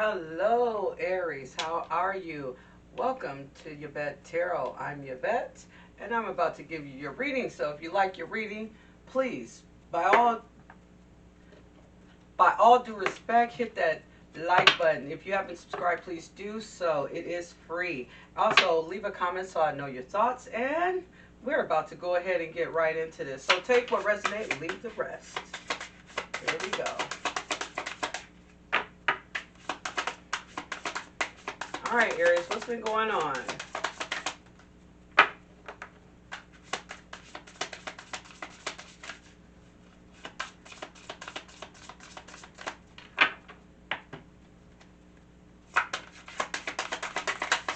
Hello, Aries. How are you? Welcome to Yvette Tarot. I'm Yvette, and I'm about to give you your reading. So if you like your reading, please, by all due respect, hit that like button. If you haven't subscribed, please do so. It is free. Also, leave a comment so I know your thoughts, and we're about to go ahead and get right into this. So take what resonates and leave the rest. Here we go. All right, Aries, what's been going on?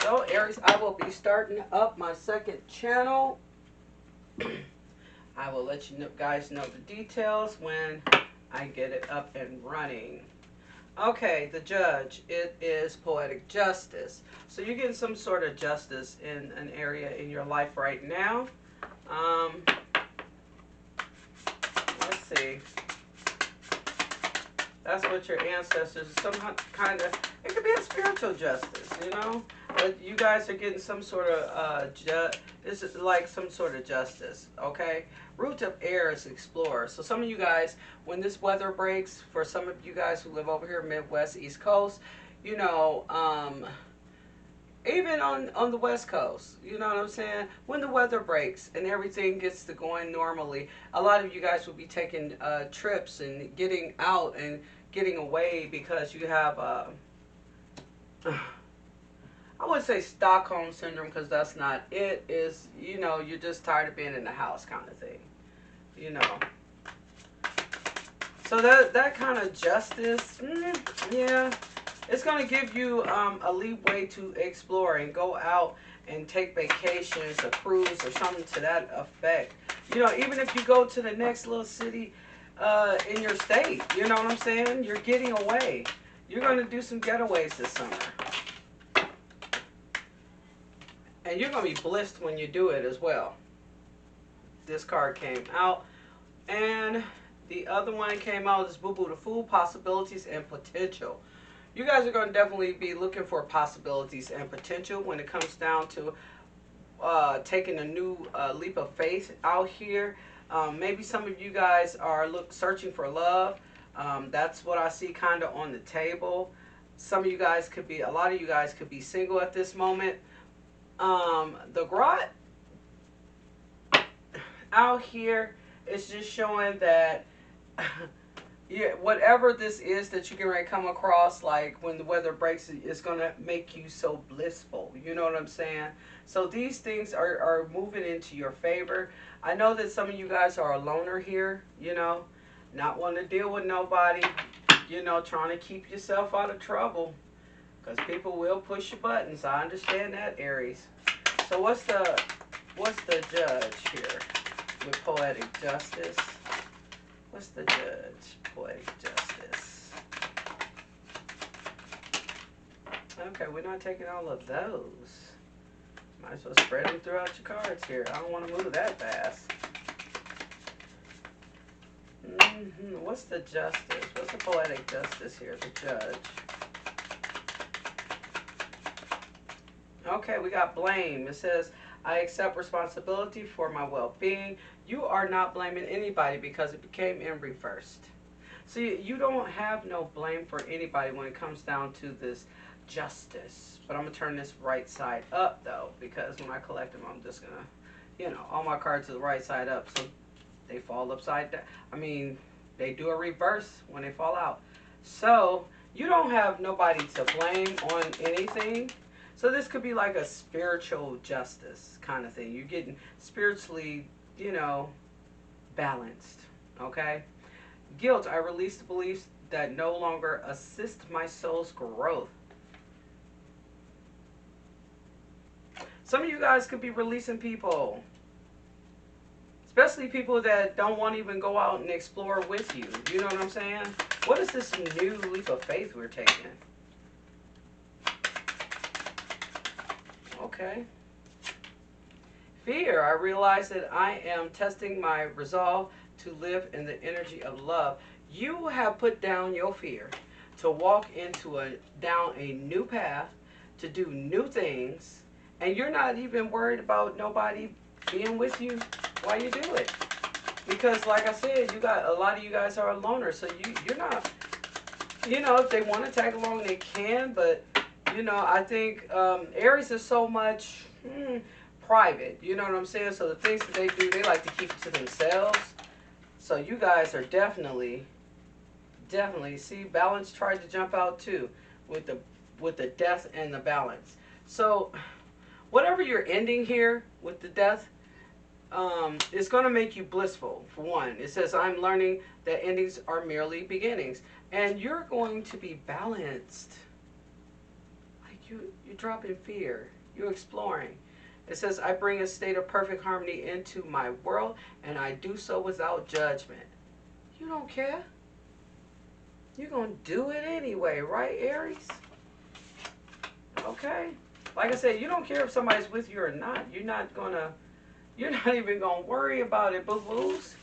So, Aries, I will be starting up my second channel. I will let you guys know the details when I get it up and running. Okay, the judge. It is poetic justice. So you're getting some sort of justice in an area in your life right now. Let's see. That's what your ancestors, some kind of, it could be a spiritual justice, you know? But you guys are getting some sort of, this is like some sort of justice, okay? Root of air is explorer. So some of you guys, when this weather breaks, for some of you guys who live over here, Midwest, East Coast, you know, even on the West Coast, you know what I'm saying? When the weather breaks and everything gets to going normally, a lot of you guys will be taking trips and getting out and getting away because you have, I would say Stockholm Syndrome, because that's not it. Is, you know, you're just tired of being in the house kind of thing, you know. So that kind of justice, yeah. It's going to give you a leeway to explore and go out and take vacations, a cruise, or something to that effect. You know, even if you go to the next little city in your state, you know what I'm saying? You're getting away. You're going to do some getaways this summer. And you're going to be blessed when you do it as well. This card came out. And the other one came out is Boo Boo the Fool, Possibilities and Potential. You guys are going to definitely be looking for possibilities and potential when it comes down to taking a new leap of faith out here. Maybe some of you guys are searching for love. That's what I see kind of on the table. Some of you guys could be, a lot of you guys could be single at this moment. The grot out here is just showing that yeah, whatever this is that you can come across, like when the weather breaks, it's going to make you so blissful. You know what I'm saying? So these things are moving into your favor. I know that some of you guys are a loner here, you know, not wanting to deal with nobody, you know, trying to keep yourself out of trouble because people will push your buttons. I understand that, Aries. So what's the judge here with poetic justice? What's the judge? Poetic justice. Okay, we're not taking all of those. Might as well spread them throughout your cards here. I don't want to move that fast. What's the justice? What's the poetic justice here? The judge. Okay, we got blame. It says, I accept responsibility for my well-being. You are not blaming anybody because it became in reversed. See, you don't have no blame for anybody when it comes down to this justice. But I'm going to turn this right side up, though, because when I collect them, I'm just going to, you know, all my cards are the right side up, so they fall upside down. I mean, they do a reverse when they fall out. So, you don't have nobody to blame on anything. So this could be like a spiritual justice kind of thing. You're getting spiritually, you know, balanced, okay? Guilt, I release the beliefs that no longer assist my soul's growth. Some of you guys could be releasing people, especially people that don't want to even go out and explore with you. You know what I'm saying? What is this new leap of faith we're taking? Okay. Fear, I realize that I am testing my resolve to live in the energy of love. You have put down your fear. to walk down a new path, to do new things, and you're not even worried about nobody being with you while you do it. Because like I said, you got a lot of you guys are loners, so you're not, if they want to tag along, they can. But I think Aries is so much private. You know what I'm saying? So the things that they do, they like to keep it to themselves. So you guys are definitely see, balance tried to jump out too with the death and the balance. So whatever you're ending here with the death, it's going to make you blissful. For one, it says, I'm learning that endings are merely beginnings, and you're going to be balanced. Like you're dropping fear, you're exploring. It says, I bring a state of perfect harmony into my world, and I do so without judgment. You don't care. You're going to do it anyway, right, Aries? Okay. Like I said, you don't care if somebody's with you or not. You're not even going to worry about it, boo-boos.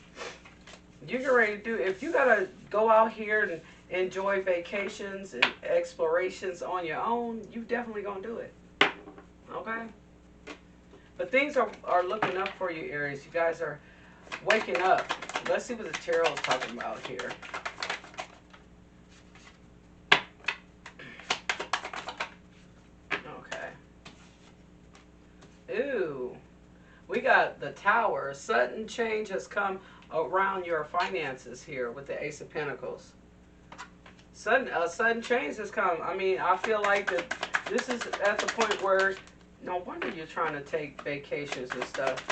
You're getting ready to do, if you got to go out here and enjoy vacations and explorations on your own, you definitely going to do it. Okay? But things are looking up for you, Aries. You guys are waking up. Let's see what the tarot is talking about here. Okay. Ooh. We got the Tower. Sudden change has come around your finances here with the Ace of Pentacles. Sudden change has come. I mean, I feel like that this is at the point where no wonder you're trying to take vacations and stuff.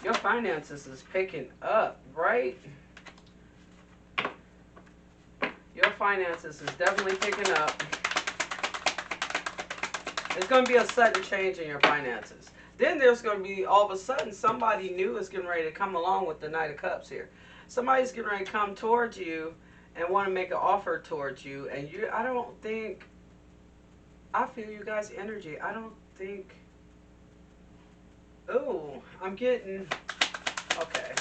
Your finances is picking up, right? Your finances is definitely picking up. It's going to be a sudden change in your finances. Then there's going to be, all of a sudden, somebody new is getting ready to come along with the Knight of Cups here. Somebody's getting ready to come towards you and want to make an offer towards you. And I don't think, I feel you guys' energy. I don't think, ooh, I'm getting, okay.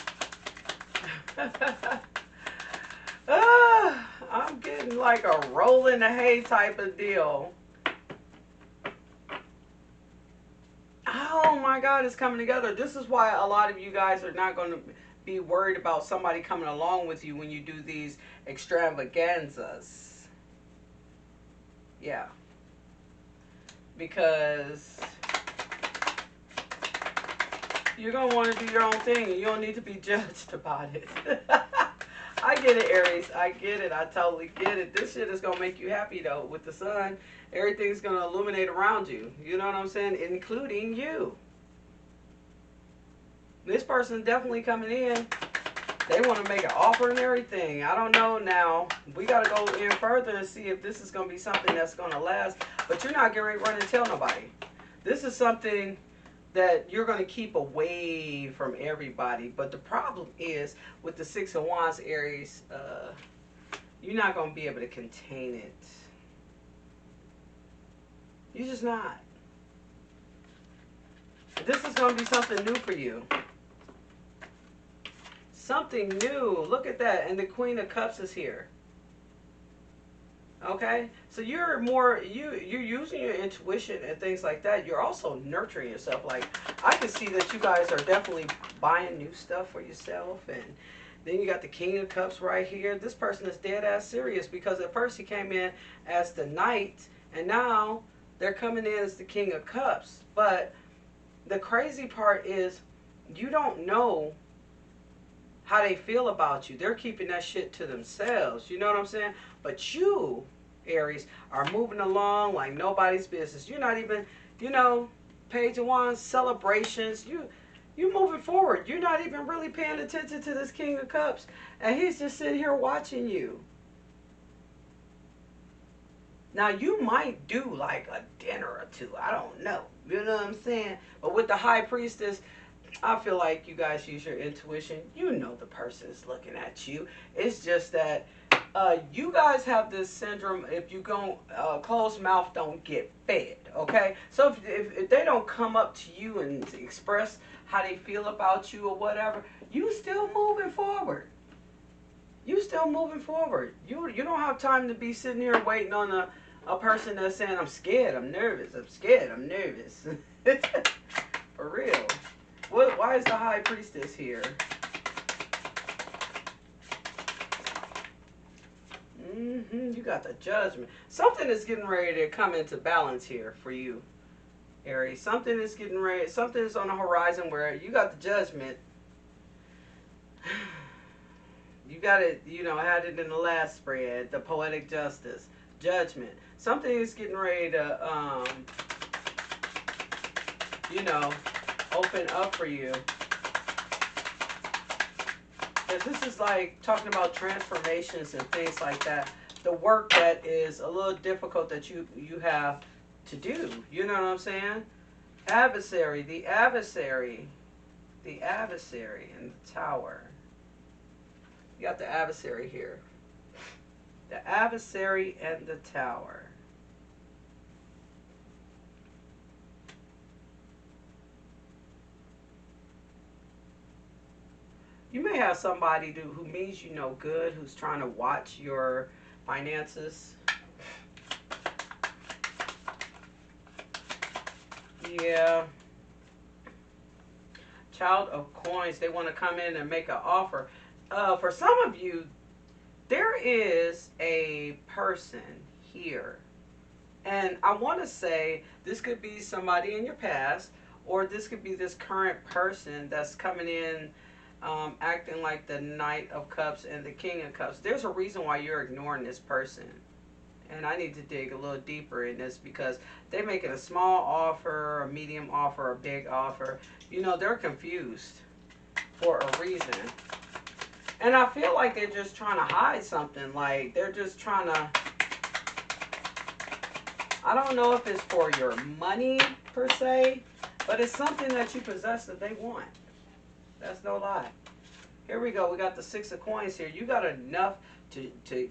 I'm getting like a roll in the hay type of deal. Oh my God, it's coming together. This is why a lot of you guys are not going to be worried about somebody coming along with you when you do these extravaganzas. Yeah. Because you're going to want to do your own thing and you don't need to be judged about it. I get it, Aries. I get it. I totally get it. This shit is going to make you happy, though. With the sun, everything's going to illuminate around you. You know what I'm saying? Including you. This person's definitely coming in. They want to make an offer and everything. I don't know now. We got to go in further and see if this is going to be something that's going to last. But you're not getting ready to run and tell nobody. This is something that you're going to keep away from everybody. But the problem is with the Six of Wands, Aries, you're not going to be able to contain it. You're just not. This is going to be something new for you. Something new. Look at that. And the Queen of Cups is here. Okay, so you're using your intuition and things like that. You're also nurturing yourself. Like, I can see that you guys are definitely buying new stuff for yourself. And then you got the King of Cups right here. This person is dead ass serious, because at first he came in as the Knight, and now they're coming in as the King of Cups. But the crazy part is, you don't know how they feel about you. They're keeping that shit to themselves. You know what I'm saying? But you, Aries, are moving along like nobody's business. You're not even, Page of Wands, celebrations. You're moving forward. You're not even really paying attention to this King of Cups. And he's just sitting here watching you. Now, you might do like a dinner or two. I don't know. You know what I'm saying? But with the High Priestess, I feel like you guys use your intuition. You know the person is looking at you. It's just that you guys have this syndrome. If you go closed mouth, don't get fed. Okay? So if they don't come up to you and express how they feel about you or whatever, you still moving forward. You still moving forward. You don't have time to be sitting here waiting on a person that's saying, I'm scared, I'm nervous, I'm scared, I'm nervous. For real. Why is the high priestess here? You got the judgment. Something is getting ready to come into balance here for you, Aries. Something is getting ready. Something is on the horizon where you got the judgment. You got it, had it in the last spread, the poetic justice, judgment. Something is getting ready to, you know, open up for you. Because this is like talking about transformations and things like that. The work that is a little difficult that you have to do. You know what I'm saying? Adversary, the adversary, the adversary in the tower. You got the adversary here. The adversary and the tower. You may have somebody who means you no good, who's trying to watch your finances. Yeah. Child of coins, they want to come in and make an offer. For some of you, there is a person here. And I want to say this could be somebody in your past, or this could be this current person that's coming in acting like the Knight of Cups and the King of Cups. There's a reason why you're ignoring this person. And I need to dig a little deeper in this because they're making a small offer, a medium offer, a big offer. They're confused for a reason. And I feel like they're just trying to hide something. Like they're just trying to, I don't know if it's for your money per se, but it's something that you possess that they want. That's no lie. Here we go. We got the Six of Coins here. You got enough to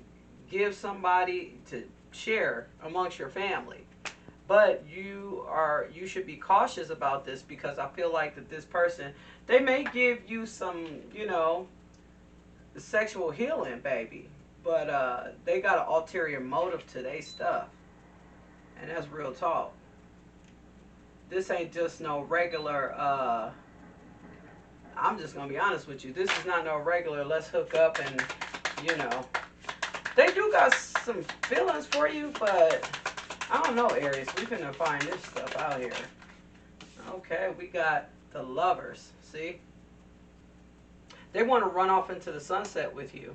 give somebody to share amongst your family. But you should be cautious about this because I feel like that this person, they may give you some, sexual healing, baby. But they got an ulterior motive to their stuff. And that's real talk. This ain't just no regular I'm just gonna be honest with you. This is not no regular let's hook up and they do got some feelings for you, but I don't know, Aries. We finna find this stuff out here. Okay, we got the Lovers. See? They want to run off into the sunset with you.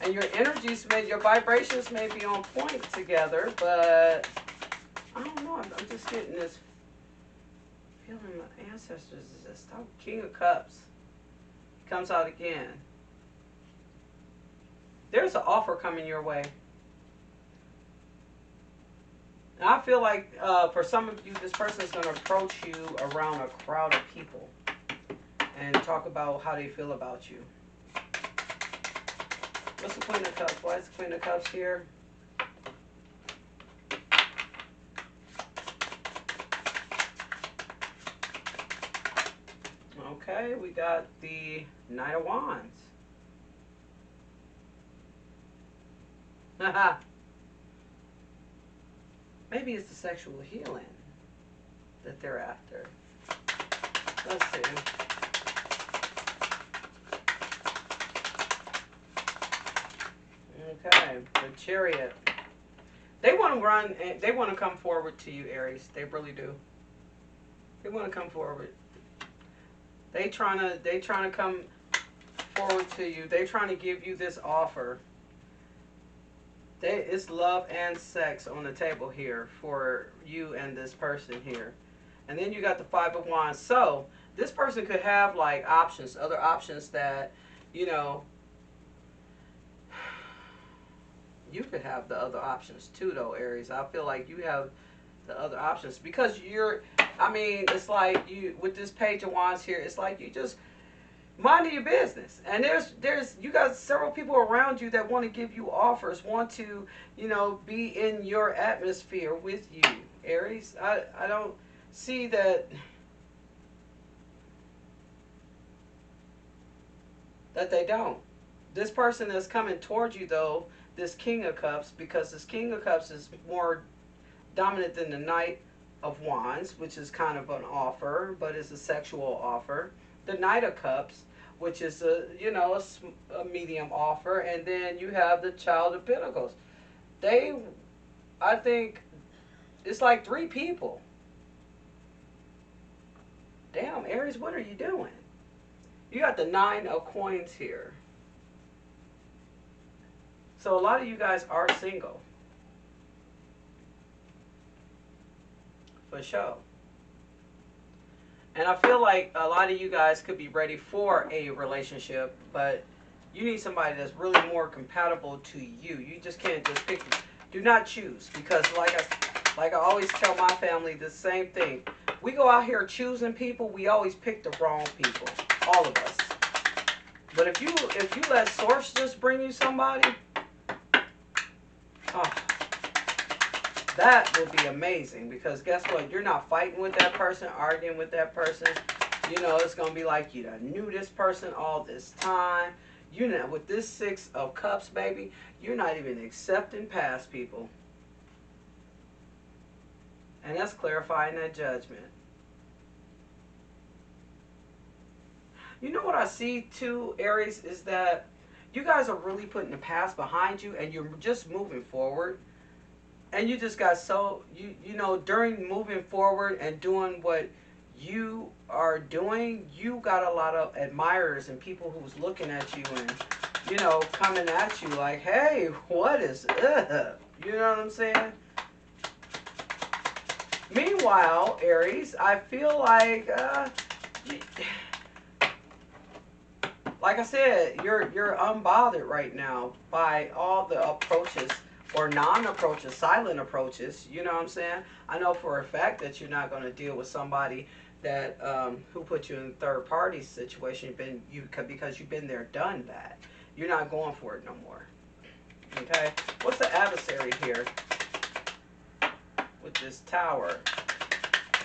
And your energies your vibrations may be on point together, but I don't know. I'm just getting this feeling my ancestors is just King of Cups comes out again. There's an offer coming your way. And I feel like for some of you, this person is going to approach you around a crowd of people and talk about how they feel about you. What's the Queen of Cups? Why is the Queen of Cups here? Okay, we got the Knight of Wands. Maybe it's the sexual healing that they're after. Let's see. Okay, the Chariot. They want to run. They want to come forward to you, Aries. They really do. They want to come forward. They trying to come forward to you. They trying to give you this offer. It's love and sex on the table here for you and this person here. And then you got the Five of Wands. So this person could have like options, other options that, you could have the other options too though, Aries. I feel like you have the other options because it's like you, with this Page of Wands here, it's like you just minding your business, and you got several people around you that want to give you offers, want to be in your atmosphere with you, Aries. I don't see that That they don't. This person that's coming towards you, though, this King of Cups, because this King of Cups is more dominant than the Knight of Wands, which is kind of an offer, but it's a sexual offer. The Knight of Cups, which is a medium offer, and then you have the Child of Pentacles. They, I think, it's like three people. Damn, Aries, what are you doing? You got the Nine of Coins here. So a lot of you guys are single. For sure. And I feel like a lot of you guys could be ready for a relationship, but you need somebody that's really more compatible to you. You just can't just pick. Do not choose, because like I always tell my family the same thing. We go out here choosing people, we always pick the wrong people. All of us. But if you let Source just bring you somebody, oh, that would be amazing, because guess what? You're not fighting with that person, arguing with that person. You know, it's going to be like you done knew this person all this time. You know, with this Six of Cups, baby, you're not even accepting past people. And that's clarifying that judgment. You know what I see too, Aries, is that you guys are really putting the past behind you and you're just moving forward. And you just got so, you know, during moving forward and doing what you are doing, you got a lot of admirers and people who's looking at you and, you know, coming at you like, hey, what is up? You know what I'm saying? Meanwhile, Aries, I feel like I said, you're unbothered right now by all the approaches or non-approaches, silent approaches. You know what I'm saying? I know for a fact that you're not going to deal with somebody that who put you in a third party situation. Because you've been there, done that. You're not going for it no more. Okay. What's the adversary here with this Tower?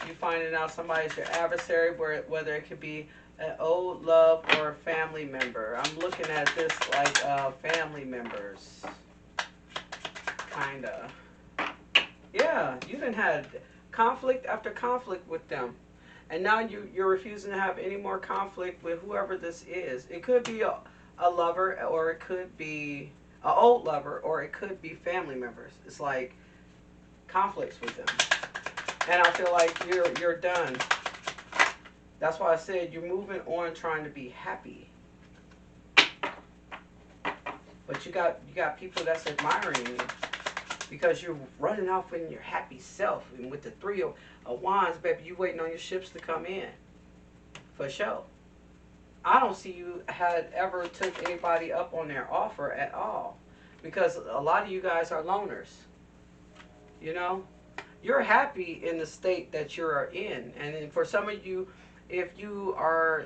You finding out somebody's your adversary, whether it could be an old love or a family member. I'm looking at this like family members. Kinda. Yeah, you done had conflict after conflict with them. And now you're refusing to have any more conflict with whoever this is. It could be a lover, or it could be an old lover, or it could be family members. It's like conflicts with them. And I feel like you're done. That's why I said you're moving on, trying to be happy. But you got people that's admiring you, because you're running off in your happy self. And with the Three of Wands, baby, you waiting on your ships to come in. For sure. I don't see you had ever took anybody up on their offer at all, because a lot of you guys are loners. You know? You're happy in the state that you're in. And for some of you, if you are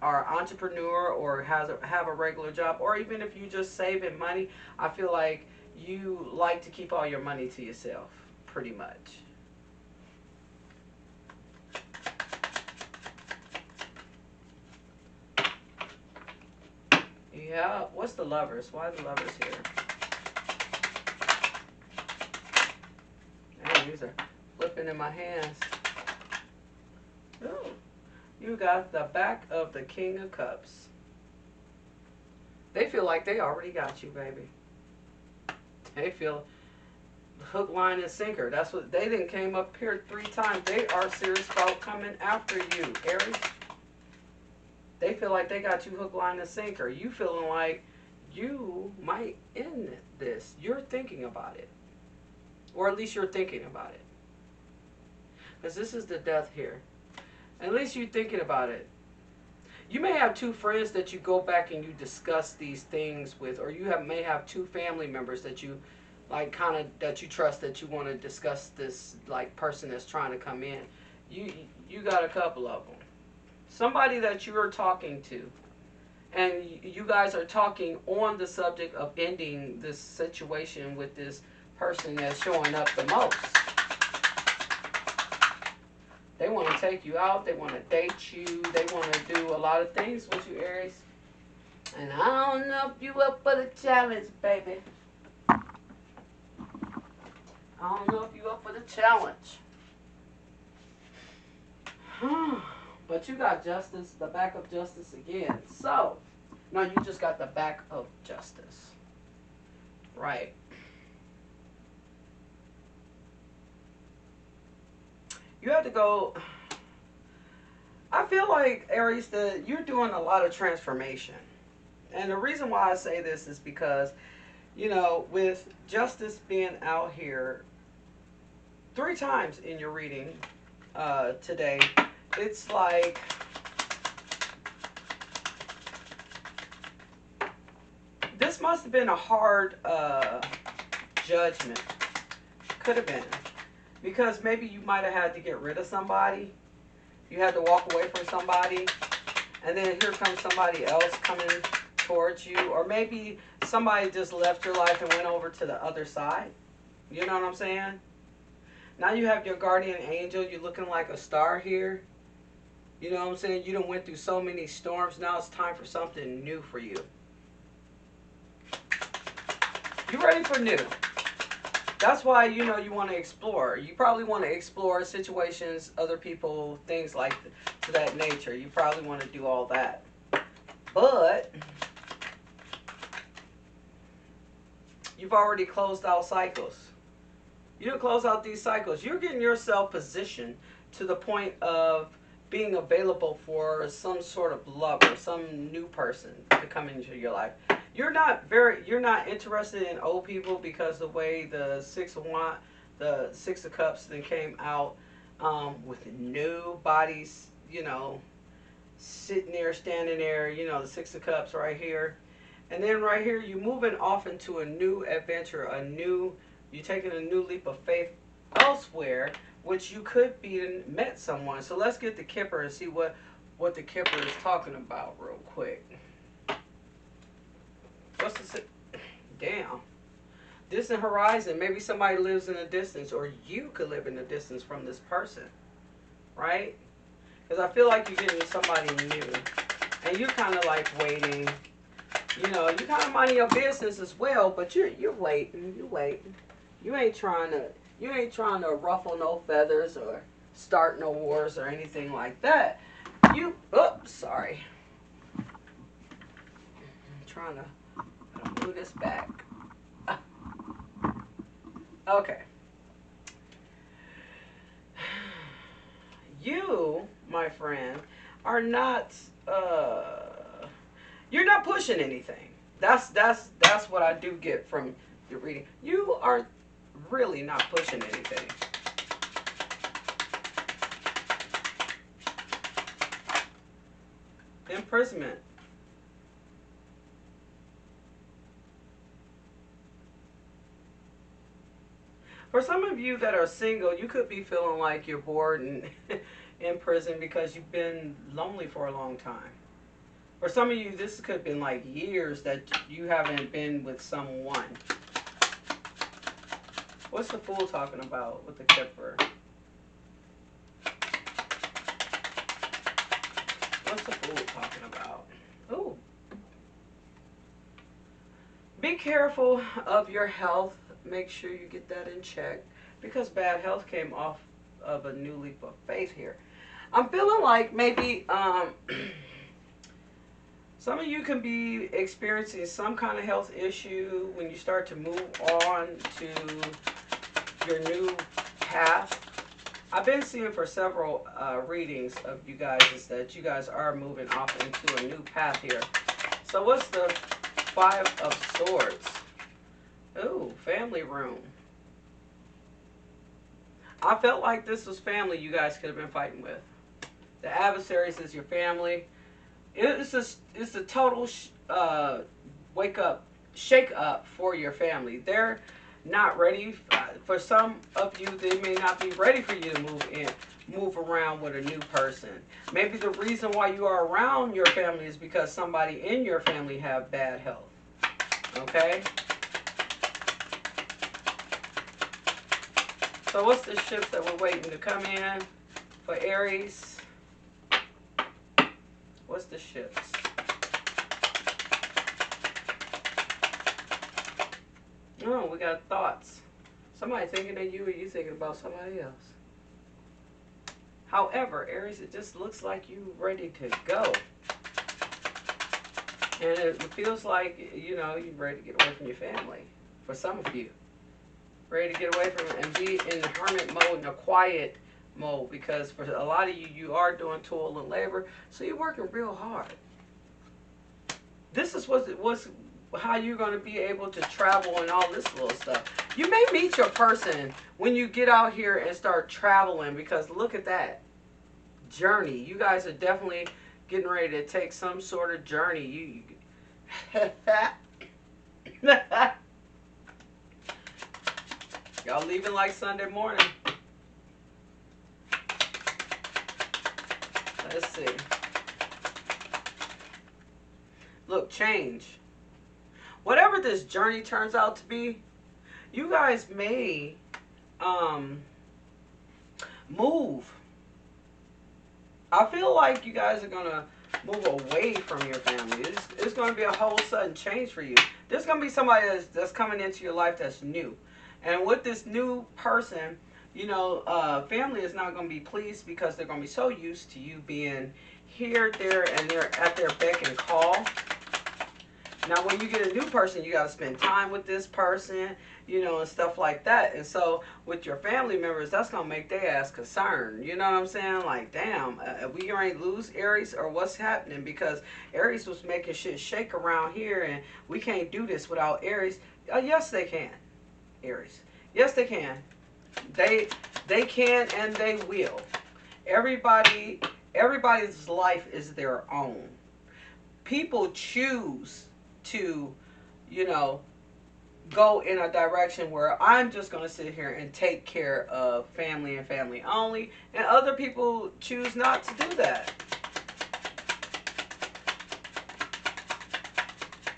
entrepreneur or have a regular job, or even if you just saving money, I feel like you like to keep all your money to yourself, pretty much. Yeah, what's the Lovers? Why the Lovers here? Man, these are flipping in my hands. Ooh. You got the back of the King of Cups. They feel like they already got you, baby. They feel hook, line, and sinker. That's what they didn't came up here 3 times. They are serious about coming after you, Aries. They feel like they got you hook, line, and sinker. You feeling like you might end this. You're thinking about it. Or at least you're thinking about it. Because this is the Death here. At least you're thinking about it. You may have 2 friends that you go back and you discuss these things with, or you may have 2 family members that you like, kind of, that you trust, that you want to discuss this like person that's trying to come in. You got a couple of them. Somebody that you are talking to, and you guys are talking on the subject of ending this situation with this person that's showing up the most. They want to take you out. They want to date you. They want to do a lot of things with you, Aries. And I don't know if you up for the challenge, baby. I don't know if you up for the challenge. But you got justice, the back of justice again. So, no, you just got the back of justice. Right. You have to go. I feel like, Aries, that you're doing a lot of transformation. And the reason why I say this is because, you know, with justice being out here 3 times in your reading today, it's like this must have been a hard judgment. Could have been. Because maybe you might have had to get rid of somebody. You had to walk away from somebody. And then here comes somebody else coming towards you. Or maybe somebody just left your life and went over to the other side. You know what I'm saying? Now you have your guardian angel. You're looking like a star here. You know what I'm saying? You done went through so many storms. Now it's time for something new for you. You ready for new? That's why, you know, you want to explore. You probably want to explore situations, other people, things like to that nature. You probably want to do all that. But you've already closed out cycles. You don't close out these cycles. You're getting yourself positioned to the point of being available for some sort of love or some new person to come into your life. You're not interested in old people because the way the Six of Cups then came out with new bodies, you know, sitting there, standing there, you know, the Six of Cups right here. And then right here, you're moving off into a new adventure, you're taking a new leap of faith elsewhere, which you could be met someone. So let's get the Kipper and see what the Kipper is talking about real quick. What's the damn? Distant horizon. Maybe somebody lives in a distance, or you could live in a distance from this person, right? Because I feel like you're getting somebody new, and you're kind of like waiting. You know, you're kind of minding your business as well, but you're waiting. You're waiting. You ain't trying to ruffle no feathers or start no wars or anything like that. Sorry. I'm trying to move this back. Okay. You, my friend, are not you're not pushing anything. That's what I do get from your reading. You are really not pushing anything. Imprisonment. For some of you that are single, you could be feeling like you're bored and in prison because you've been lonely for a long time. For some of you, this could have been like years that you haven't been with someone. What's the Fool talking about with the Kipper? What's the Fool talking about? Ooh. Be careful of your health. Make sure you get that in check, because bad health came off of a new leap of faith here. I'm feeling like maybe some of you can be experiencing some kind of health issue when you start to move on to your new path. I've been seeing for several readings of you guys is that you guys are moving off into a new path here. So what's the Five of Swords? Ooh, family room. I felt like this was family you guys could have been fighting with. The adversaries is your family. It's a total wake up, shake up for your family. They're not ready. For some of you, they may not be ready for you to move around with a new person. Maybe the reason why you are around your family is because somebody in your family have bad health. Okay? So what's the ships that we're waiting to come in for Aries? What's the ships? Oh, we got thoughts. Somebody thinking of you or you thinking about somebody else. However, Aries, it just looks like you ready to go. And it feels like, you know, you're ready to get away from your family. For some of you. Ready to get away from it and be in the hermit mode, in a quiet mode. Because for a lot of you, you are doing toil and labor. So you're working real hard. This is what's how you're going to be able to travel and all this little stuff. You may meet your person when you get out here and start traveling, because look at that journey. You guys are definitely getting ready to take some sort of journey. Y'all leaving like Sunday morning. Let's see. Look, change. Whatever this journey turns out to be, you guys may move. I feel like you guys are going to move away from your family. It's going to be a whole sudden change for you. There's going to be somebody that's coming into your life that's new. And with this new person, you know, family is not going to be pleased, because they're going to be so used to you being here, there, and they're at their beck and call. Now, when you get a new person, you got to spend time with this person, you know, and stuff like that. And so, with your family members, that's going to make their ass concerned. You know what I'm saying? Like, damn, we ain't lose Aries, or what's happening? Because Aries was making shit shake around here, and we can't do this without Aries. Yes, they can, Aries. Yes, they can. They can, and they will. Everybody's life is their own. People choose to, you know, go in a direction where I'm just going to sit here and take care of family and family only, and other people choose not to do that.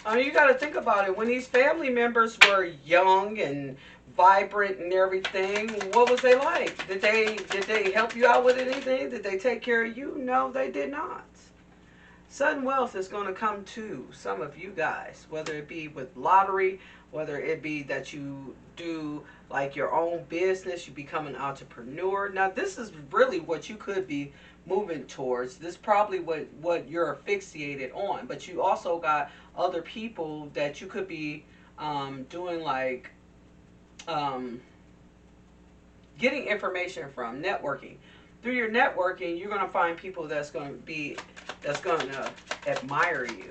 I mean, you got to think about it. When these family members were young and vibrant and everything, what was they like? Did they help you out with anything? Did they take care of you? No, they did not. Sudden wealth is going to come to some of you guys, whether it be with lottery, whether it be that you do like your own business, you become an entrepreneur. Now, this is really what you could be moving towards. This is probably what you're asphyxiated on. But you also got other people that you could be doing like getting information from, networking. Through your networking, you're going to find people that's going to admire you.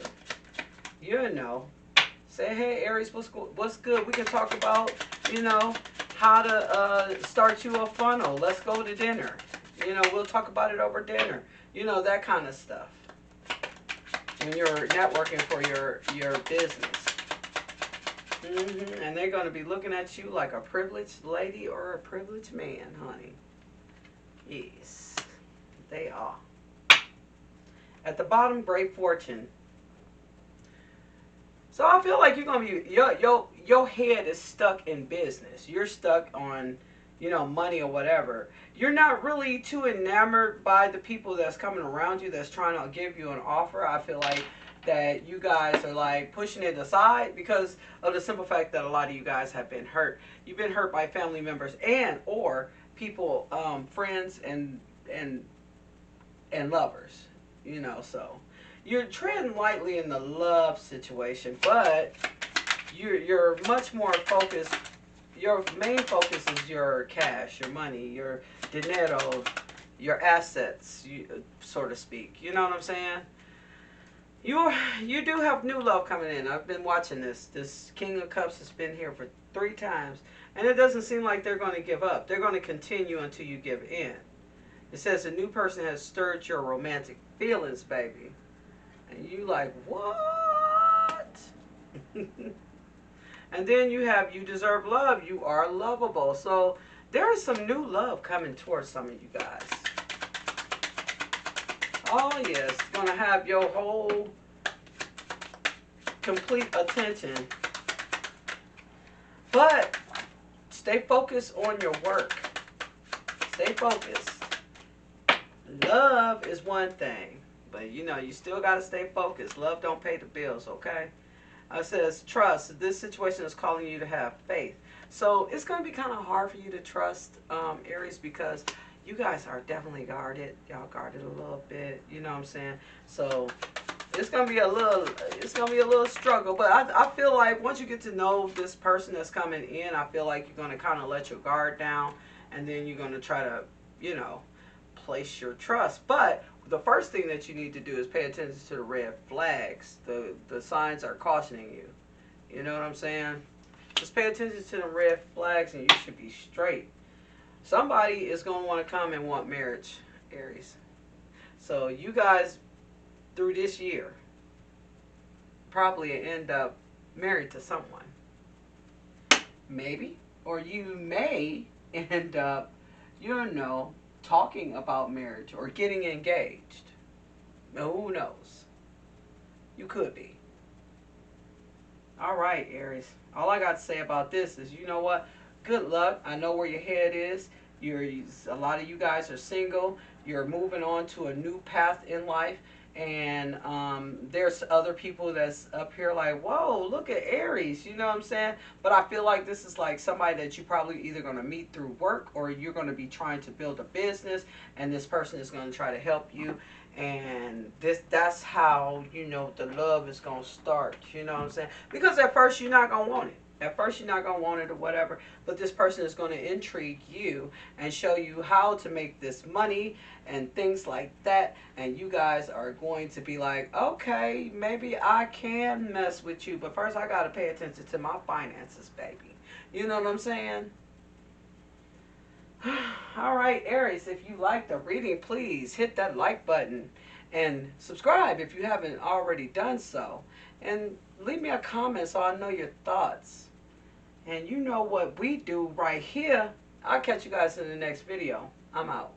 You know, say, hey, Aries, what's good? We can talk about, you know, how to start you a funnel. Let's go to dinner. You know, we'll talk about it over dinner. You know, that kind of stuff. When you're networking for your business. And they're going to be looking at you like a privileged lady or a privileged man, honey. Yes, they are. At the bottom, great fortune. So I feel like you're gonna be your head is stuck in business. You're stuck on, you know, money or whatever. You're not really too enamored by the people that's coming around you that's trying to give you an offer. I feel like that you guys are like pushing it aside because of the simple fact that a lot of you guys have been hurt. You've been hurt by family members and or people, friends and lovers. You know, so you're treading lightly in the love situation, but you're much more focused. Your main focus is your cash, your money, your dinero, your assets, so to speak. You know what I'm saying? You do have new love coming in. I've been watching this. This King of Cups has been here for 3 times, and it doesn't seem like they're going to give up. They're going to continue until you give in. It says a new person has stirred your romantic feelings, baby. And you like, what? And then you have, you deserve love. You are lovable. So there is some new love coming towards some of you guys. Oh, yes. It's going to have your whole complete attention. But stay focused on your work. Stay focused. Love is one thing, but you know, you still got to stay focused. Love don't pay the bills, okay? It says trust. This situation is calling you to have faith. So it's going to be kind of hard for you to trust Aries, because you guys are definitely guarded. Y'all guarded a little bit. You know what I'm saying? So it's gonna be a little struggle. But I feel like once you get to know this person that's coming in, I feel like you're gonna kind of let your guard down, and then you're gonna try to, you know, place your trust. But the first thing that you need to do is pay attention to the red flags. The signs are cautioning you. You know what I'm saying? Just pay attention to the red flags, and you should be straight. Somebody is gonna want to come and want marriage, Aries. So you guys, through this year, probably end up married to someone. Maybe. Or you may end up, you know, talking about marriage or getting engaged. Who knows? You could be. All right, Aries. All I got to say about this is, you know what? Good luck. I know where your head is. A lot of you guys are single. You're moving on to a new path in life, and there's other people that's up here like, whoa, look at Aries. You know what I'm saying? But I feel like this is like somebody that you probably either going to meet through work, or you're going to be trying to build a business, and this person is going to try to help you. And that's how, you know, the love is gonna start. You know what I'm saying? Because at first you're not gonna want it. At first you're not gonna want it or whatever. But this person is gonna intrigue you and show you how to make this money and things like that. And you guys are going to be like, okay, maybe I can mess with you, but first I gotta pay attention to my finances, baby. You know what I'm saying? All right, Aries, if you like the reading, please hit that like button and subscribe if you haven't already done so. And leave me a comment so I know your thoughts. And you know what we do right here. I'll catch you guys in the next video. I'm out.